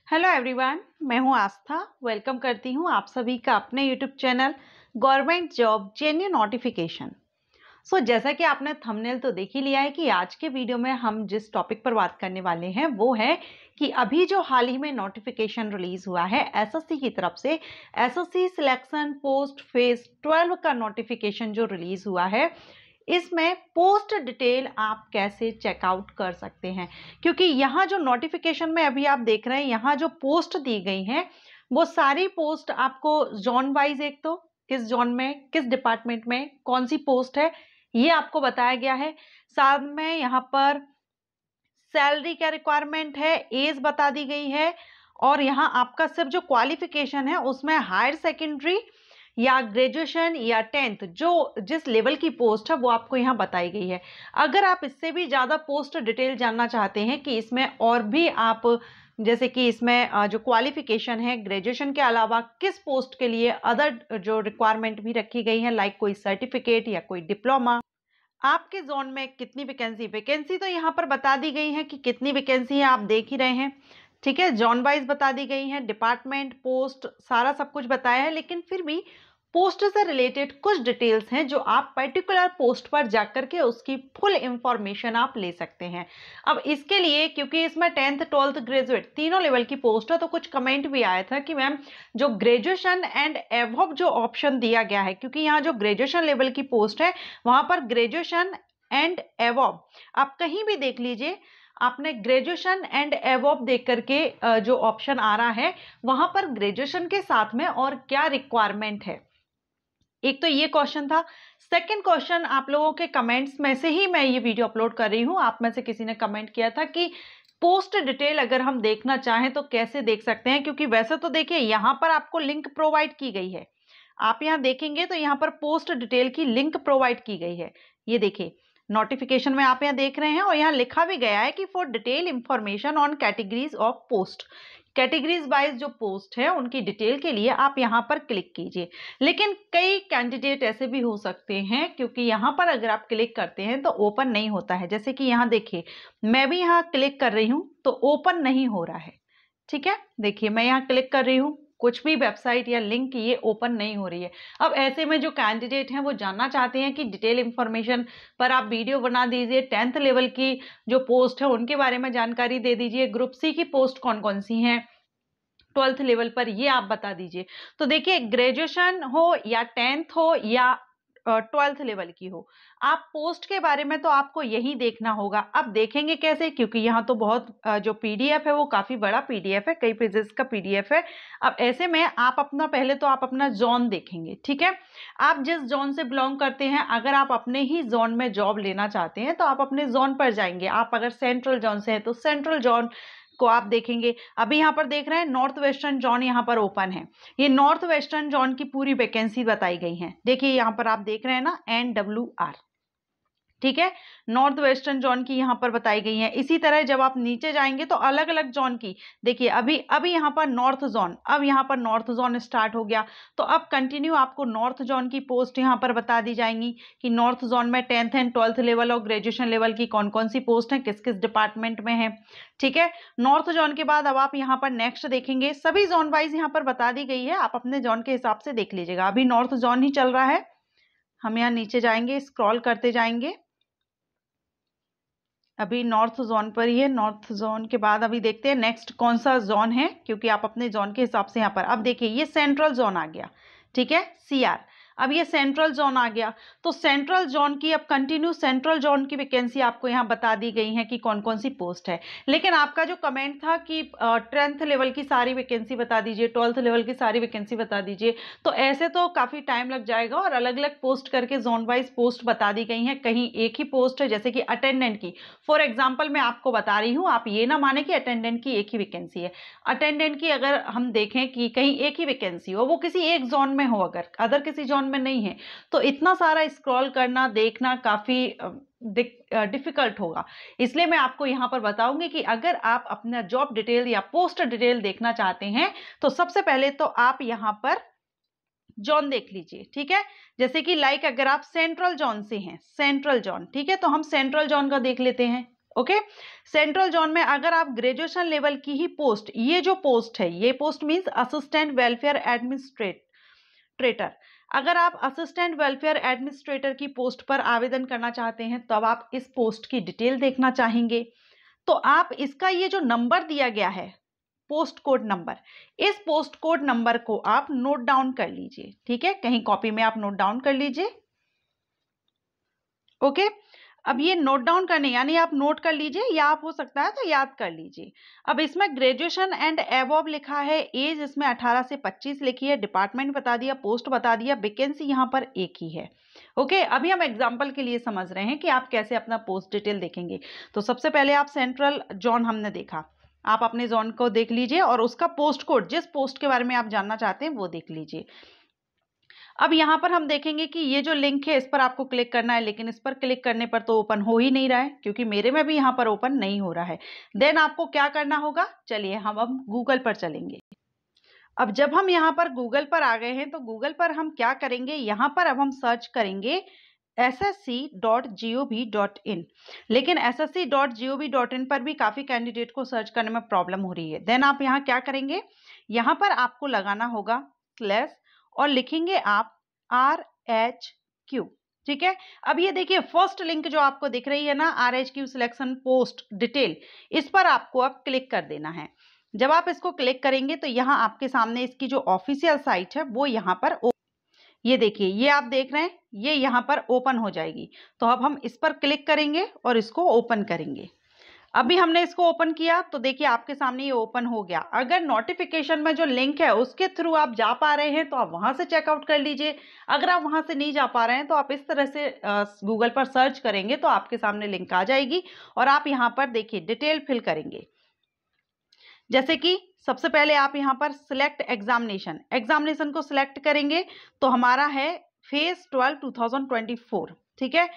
Hello everyone, मैं हूं आस्था। Welcome करती हूं आप सभी का अपने YouTube channel government job genuine notification. जैसा कि आपने थंबनेल तो देख ही लिया है कि आज के वीडियो में हम जिस टॉपिक पर बात करने वाले हैं वो है कि अभी जो हाल ही में नोटिफिकेशन रिलीज हुआ है एसएससी की तरफ से, एसएससी सिलेक्शन पोस्ट फेज 12 का नोटिफिकेशन जो रिलीज हुआ है, इसमें पोस्ट डिटेल आप कैसे चेकआउट कर सकते हैं। क्योंकि यहाँ जो नोटिफिकेशन में अभी आप देख रहे हैं, यहाँ जो पोस्ट दी गई हैं वो सारी पोस्ट आपको जोन वाइज, एक तो किस जोन में किस डिपार्टमेंट में कौन सी पोस्ट है ये आपको बताया गया है। साथ में यहाँ पर सैलरी क्या रिक्वायरमेंट है, एज बता दी गई है, और यहाँ आपका सिर्फ जो क्वालिफिकेशन है उसमें हायर सेकेंडरी या ग्रेजुएशन या 10th जो जिस लेवल की पोस्ट है वो आपको यहाँ बताई गई है। अगर आप इससे भी ज़्यादा पोस्ट डिटेल जानना चाहते हैं कि इसमें और भी आप, जैसे कि इसमें जो क्वालिफिकेशन है ग्रेजुएशन के अलावा किस पोस्ट के लिए अदर जो रिक्वायरमेंट भी रखी गई है, लाइक कोई सर्टिफिकेट या कोई डिप्लोमा, आपके जोन में कितनी वैकेंसी तो यहाँ पर बता दी गई है कि कितनी वैकेंसी है, आप देख ही रहे हैं। ठीक है, जोन वाइज बता दी गई है, डिपार्टमेंट पोस्ट सारा सब कुछ बताया है, लेकिन फिर भी पोस्ट से रिलेटेड कुछ डिटेल्स हैं जो आप पर्टिकुलर पोस्ट पर जाकर के उसकी फुल इंफॉर्मेशन आप ले सकते हैं। अब इसके लिए, क्योंकि इसमें 10th 12th ग्रेजुएट तीनों लेवल की पोस्ट है, तो कुछ कमेंट भी आया था कि मैम जो ग्रेजुएशन एंड एबव जो ऑप्शन दिया गया है, क्योंकि यहाँ जो ग्रेजुएशन लेवल की पोस्ट है वहां पर ग्रेजुएशन एंड एबव आप कहीं भी देख लीजिए, आपने ग्रेजुएशन एंड एबव देख करके जो ऑप्शन आ रहा है वहां पर ग्रेजुएशन के साथ में और क्या रिक्वायरमेंट है, एक तो ये क्वेश्चन था। सेकंड क्वेश्चन, आप लोगों के कमेंट्स में से ही मैं ये वीडियो अपलोड कर रही हूँ, आप में से किसी ने कमेंट किया था कि पोस्ट डिटेल अगर हम देखना चाहें तो कैसे देख सकते हैं। क्योंकि वैसे तो देखिए यहाँ पर आपको लिंक प्रोवाइड की गई है, आप यहाँ देखेंगे तो यहाँ पर पोस्ट डिटेल की लिंक प्रोवाइड की गई है। ये देखिए नोटिफिकेशन में आप यहाँ देख रहे हैं, और यहाँ लिखा भी गया है कि for detail information on categories of post, categories wise जो पोस्ट है उनकी डिटेल के लिए आप यहाँ पर क्लिक कीजिए। लेकिन कई कैंडिडेट ऐसे भी हो सकते हैं, क्योंकि यहाँ पर अगर आप क्लिक करते हैं तो ओपन नहीं होता है। जैसे कि यहाँ देखिए मैं भी यहाँ क्लिक कर रही हूँ तो ओपन नहीं हो रहा है। ठीक है, देखिए मैं यहाँ क्लिक कर रही हूँ, कुछ भी वेबसाइट या लिंक ये ओपन नहीं हो रही है। अब ऐसे में जो कैंडिडेट हैं वो जानना चाहते हैं कि डिटेल इंफॉर्मेशन पर आप वीडियो बना दीजिए, 10th लेवल की जो पोस्ट है उनके बारे में जानकारी दे दीजिए, ग्रुप सी की पोस्ट कौन कौन सी हैं 12th लेवल पर ये आप बता दीजिए। तो देखिए ग्रेजुएशन हो या 10th हो या 12th लेवल की हो, आप पोस्ट के बारे में तो आपको यही देखना होगा। अब देखेंगे कैसे, क्योंकि यहाँ तो बहुत जो पीडीएफ है वो काफी बड़ा पीडीएफ है, कई पेजेस का पीडीएफ है। अब ऐसे में आप अपना, पहले तो आप अपना जोन देखेंगे। ठीक है, आप जिस जोन से बिलोंग करते हैं, अगर आप अपने ही जोन में जॉब लेना चाहते हैं तो आप अपने जोन पर जाएंगे। आप अगर सेंट्रल जोन से हैं तो सेंट्रल जोन को आप देखेंगे। अभी यहाँ पर देख रहे हैं नॉर्थ वेस्टर्न जोन यहाँ पर ओपन है, ये नॉर्थ वेस्टर्न जोन की पूरी वैकेंसी बताई गई है। देखिए यहाँ पर आप देख रहे हैं ना NWR, ठीक है, नॉर्थ वेस्टर्न जोन की यहाँ पर बताई गई है। इसी तरह जब आप नीचे जाएंगे तो अलग अलग जोन की देखिए, अभी यहाँ पर नॉर्थ जोन, अब यहाँ पर नॉर्थ जोन स्टार्ट हो गया, तो अब कंटिन्यू आपको नॉर्थ जोन की पोस्ट यहाँ पर बता दी जाएंगी कि नॉर्थ जोन में 10th एंड 12th लेवल और ग्रेजुएशन लेवल की कौन कौन सी पोस्ट है, किस किस डिपार्टमेंट में है। ठीक है, नॉर्थ जोन के बाद अब आप यहाँ पर नेक्स्ट देखेंगे, सभी जोन वाइज यहाँ पर बता दी गई है, आप अपने जोन के हिसाब से देख लीजिएगा। अभी नॉर्थ जोन ही चल रहा है, हम यहाँ नीचे जाएंगे, स्क्रॉल करते जाएंगे, अभी नॉर्थ जोन पर ही है। नॉर्थ जोन के बाद अभी देखते हैं नेक्स्ट कौन सा जोन है, क्योंकि आप अपने जोन के हिसाब से यहाँ पर, अब देखिए ये सेंट्रल जोन आ गया। ठीक है, CR, अब ये सेंट्रल जोन आ गया, तो सेंट्रल जोन की अब कंटिन्यू सेंट्रल जोन की वैकेंसी आपको यहाँ बता दी गई है कि कौन कौन सी पोस्ट है। लेकिन आपका जो कमेंट था कि 10th लेवल की सारी वैकेंसी बता दीजिए, 12th लेवल की सारी वैकेंसी बता दीजिए, तो ऐसे तो काफ़ी टाइम लग जाएगा, और अलग अलग पोस्ट करके जोन वाइज पोस्ट बता दी गई हैं। कहीं एक ही पोस्ट है, जैसे कि अटेंडेंट की फॉर एग्जाम्पल मैं आपको बता रही हूँ, आप ये ना माने कि अटेंडेंट की एक ही वैकेंसी है। अटेंडेंट की अगर हम देखें कि कहीं एक ही वैकेंसी हो, वो किसी एक जोन में हो, अगर अदर किसी जोन में नहीं है, तो इतना सारा स्क्रॉल करना देखना काफी डिफिकल्ट होगा। इसलिए मैं आपको यहां पर बताऊंगी कि अगर आप अपना जॉब डिटेल या पोस्ट डिटेल देखना चाहते हैं तो सबसे पहले तो आप यहां पर जोन देख लीजिए। ठीक है, जैसे कि लाइक अगर आप सेंट्रल जोन से हैं, सेंट्रल जोन, ठीक है, तो हम सेंट्रल जोन का देख लेते हैं। ओके। सेंट्रल जोन में अगर आप ग्रेजुएशन लेवल की ही पोस्ट, ये जो पोस्ट है, ये post means assistant welfare administrator, अगर आप असिस्टेंट वेलफेयर एडमिनिस्ट्रेटर की पोस्ट पर आवेदन करना चाहते हैं तब आप इस पोस्ट की डिटेल देखना चाहेंगे, तो आप इसका ये जो नंबर दिया गया है पोस्ट कोड नंबर, इस पोस्ट कोड नंबर को आप नोट डाउन कर लीजिए। ठीक है, कहीं कॉपी में आप नोट डाउन कर लीजिए। ओके, अब ये नोट डाउन करने यानी आप नोट कर लीजिए या आप हो सकता है तो याद कर लीजिए। अब इसमें ग्रेजुएशन एंड एबव लिखा है, एज इसमें 18 से 25 लिखी है, डिपार्टमेंट बता दिया, पोस्ट बता दिया, वैकेंसी यहाँ पर एक ही है। ओके, अभी हम एग्जांपल के लिए समझ रहे हैं कि आप कैसे अपना पोस्ट डिटेल देखेंगे। तो सबसे पहले आप सेंट्रल जोन हमने देखा, आप अपने जोन को देख लीजिए और उसका पोस्ट कोड, जिस पोस्ट के बारे में आप जानना चाहते हैं वो देख लीजिए। अब यहाँ पर हम देखेंगे कि ये जो लिंक है इस पर आपको क्लिक करना है, लेकिन इस पर क्लिक करने पर तो ओपन हो ही नहीं रहा है, क्योंकि मेरे में भी यहाँ पर ओपन नहीं हो रहा है। देन आपको क्या करना होगा, चलिए हम अब गूगल पर चलेंगे। अब जब हम यहाँ पर गूगल पर आ गए हैं तो गूगल पर हम क्या करेंगे, यहाँ पर अब हम सर्च करेंगे ssc.gov.in, लेकिन ssc.gov.in पर भी काफ़ी कैंडिडेट को सर्च करने में प्रॉब्लम हो रही है। देन आप यहाँ क्या करेंगे, यहाँ पर आपको लगाना होगा स्लैश और लिखेंगे आप RHQ। ठीक है, अब ये देखिए फर्स्ट लिंक जो आपको दिख रही है ना, RHQ सिलेक्शन पोस्ट डिटेल, इस पर आपको अब क्लिक कर देना है। जब आप इसको क्लिक करेंगे तो यहाँ आपके सामने इसकी जो ऑफिशियल साइट है वो यहाँ पर ये देखिए, ये आप देख रहे हैं, ये यहाँ पर ओपन हो जाएगी। तो अब हम इस पर क्लिक करेंगे और इसको ओपन करेंगे। अभी हमने इसको ओपन किया तो देखिए आपके सामने ये ओपन हो गया। अगर नोटिफिकेशन में जो लिंक है उसके थ्रू आप जा पा रहे हैं तो आप वहां से चेकआउट कर लीजिए। अगर आप वहां से नहीं जा पा रहे हैं तो आप इस तरह से गूगल पर सर्च करेंगे तो आपके सामने लिंक आ जाएगी और आप यहाँ पर देखिए डिटेल फिल करेंगे। जैसे कि सबसे पहले आप यहाँ पर सिलेक्ट एग्जामिनेशन, एग्जामिनेशन को सिलेक्ट करेंगे तो हमारा है फेज 12 2024। ठीक है,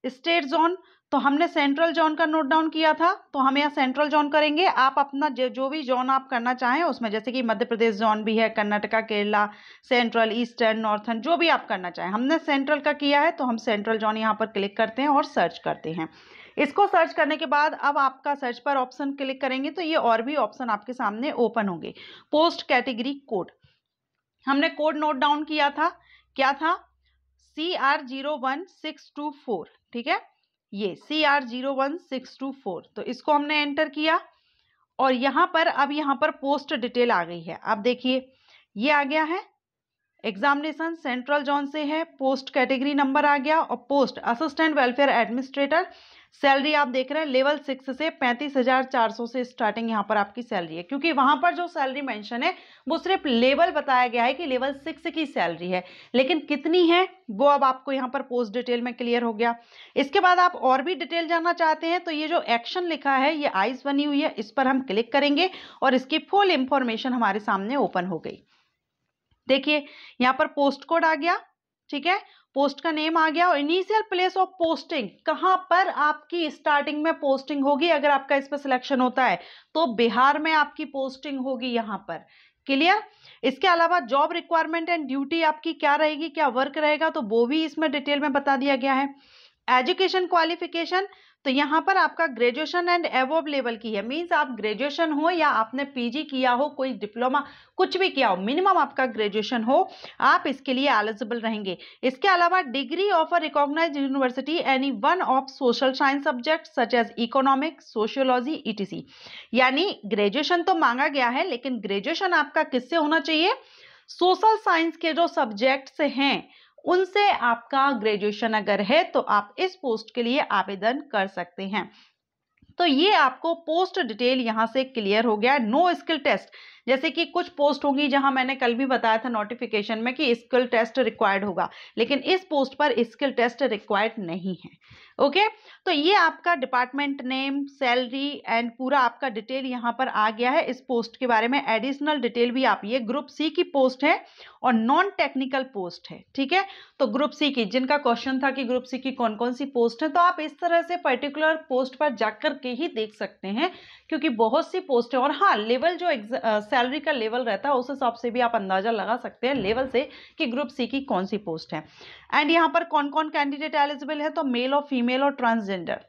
स्टेट जोन, तो हमने सेंट्रल जोन का नोट डाउन किया था तो हम यहाँ सेंट्रल जोन करेंगे। आप अपना जो भी जोन आप करना चाहें उसमें, जैसे कि मध्य प्रदेश जोन भी है, Karnataka, Kerala, central, eastern, northern, जो भी आप करना चाहें। हमने सेंट्रल का किया है तो हम सेंट्रल जोन यहाँ पर क्लिक करते हैं और सर्च करते हैं। इसको सर्च करने के बाद अब आपका सर्च पर ऑप्शन क्लिक करेंगे तो ये और भी ऑप्शन आपके सामने ओपन होंगे। पोस्ट कैटेगरी कोड, हमने कोड नोट डाउन किया था, क्या था, CR01624। ठीक है, ये CR01624, तो इसको हमने एंटर किया और यहाँ पर अब यहाँ पर पोस्ट डिटेल आ गई है। अब देखिए ये आ गया है, एग्जामिनेशन सेंट्रल जोन से है, पोस्ट कैटेगरी नंबर आ गया और post assistant welfare administrator. Salary आप देख रहे हैं लेवल 6 से 35,400 से स्टार्टिंग यहाँ पर आपकी सैलरी है, क्योंकि वहां पर जो सैलरी मेंशन है वो सिर्फ लेवल बताया गया है कि लेवल 6 की सैलरी है, लेकिन कितनी है वो अब आपको यहाँ पर पोस्ट डिटेल में क्लियर हो गया। इसके बाद आप और भी डिटेल जानना चाहते हैं तो ये जो एक्शन लिखा है, ये आइज बनी हुई है, इस पर हम क्लिक करेंगे और इसकी फुल इंफॉर्मेशन हमारे सामने ओपन हो गई। देखिए यहाँ पर पोस्ट कोड आ गया, ठीक है, पोस्ट का नेम आ गया और इनिशियल प्लेस ऑफ पोस्टिंग, कहां पर आपकी स्टार्टिंग में पोस्टिंग होगी। अगर आपका इस पर सिलेक्शन होता है तो बिहार में आपकी पोस्टिंग होगी यहाँ पर। क्लियर, इसके अलावा जॉब रिक्वायरमेंट एंड ड्यूटी आपकी क्या रहेगी, क्या वर्क रहेगा, तो वो भी इसमें डिटेल में बता दिया गया है। एजुकेशन क्वालिफिकेशन, तो यहाँ पर आपका ग्रेजुएशन एंड एबव लेवल की है, मींस आप ग्रेजुएशन हो या आपने पीजी किया हो, कोई डिप्लोमा कुछ भी किया हो, मिनिमम आपका ग्रेजुएशन हो, आप इसके लिए एलिजिबल रहेंगे। इसके अलावा degree of a recognised university any one of social science subject such as economics, sociology, ETC. यानी ग्रेजुएशन तो मांगा गया है, लेकिन ग्रेजुएशन आपका किससे होना चाहिए, सोशल साइंस के जो सब्जेक्ट्स हैं उनसे आपका ग्रेजुएशन अगर है तो आप इस पोस्ट के लिए आवेदन कर सकते हैं। तो ये आपको पोस्ट डिटेल यहां से क्लियर हो गया। नो स्किल टेस्ट, जैसे कि कुछ पोस्ट होगी जहां मैंने कल भी बताया था नोटिफिकेशन में कि स्किल टेस्ट रिक्वायर्ड होगा, लेकिन इस पोस्ट पर स्किल टेस्ट रिक्वायर्ड नहीं है। ओके, तो ये आपका डिपार्टमेंट नेम, सैलरी एंड पूरा आपका डिटेल यहाँ पर आ गया है इस पोस्ट के बारे में। एडिशनल डिटेल भी आप, ये ग्रुप सी की पोस्ट है और नॉन टेक्निकल पोस्ट है। ठीक है, तो ग्रुप सी की, जिनका क्वेश्चन था कि ग्रुप सी की कौन कौन सी पोस्ट है, तो आप इस तरह से पर्टिकुलर पोस्ट पर जाकर के ही देख सकते हैं, क्योंकि बहुत सी पोस्ट है। और हाँ, लेवल जो सैलरी का लेवल रहता है उस हिसाब से भी आप अंदाजा लगा सकते हैं लेवल से कि ग्रुप सी की कौन सी पोस्ट है। एंड यहाँ पर कौन कौन कैंडिडेट एलिजिबल है, तो मेल और फीमेल और ट्रांसजेंडर।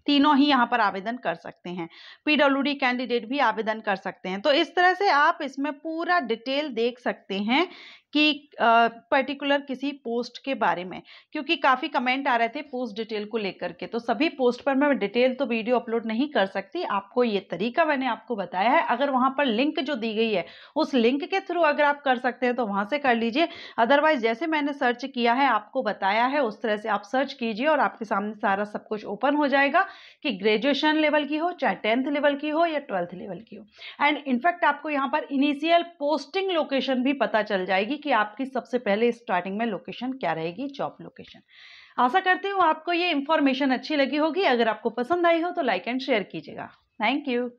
तीनों ही यहाँ पर आवेदन कर सकते हैं। पीडब्ल्यूडी कैंडिडेट भी आवेदन कर सकते हैं। तो इस तरह से आप इसमें पूरा डिटेल देख सकते हैं कि पर्टिकुलर किसी पोस्ट के बारे में, क्योंकि काफ़ी कमेंट आ रहे थे पोस्ट डिटेल को लेकर के, तो सभी पोस्ट पर मैं डिटेल तो वीडियो अपलोड नहीं कर सकती। आपको ये तरीका मैंने आपको बताया है। अगर वहाँ पर लिंक जो दी गई है उस लिंक के थ्रू अगर आप कर सकते हैं तो वहाँ से कर लीजिए। अदरवाइज जैसे मैंने सर्च किया है, आपको बताया है, उस तरह से आप सर्च कीजिए और आपके सामने सारा सब कुछ ओपन हो जाएगा कि ग्रेजुएशन लेवल की हो, चाहे 10th लेवल की हो या 12th लेवल की हो। एंड इनफैक्ट आपको यहाँ पर इनिशियल पोस्टिंग लोकेशन भी पता चल जाएगी कि आपकी सबसे पहले स्टार्टिंग में लोकेशन क्या रहेगी, जॉब लोकेशन। आशा करती हूँ आपको ये इंफॉर्मेशन अच्छी लगी होगी। अगर आपको पसंद आई हो तो लाइक एंड शेयर कीजिएगा। Thank you.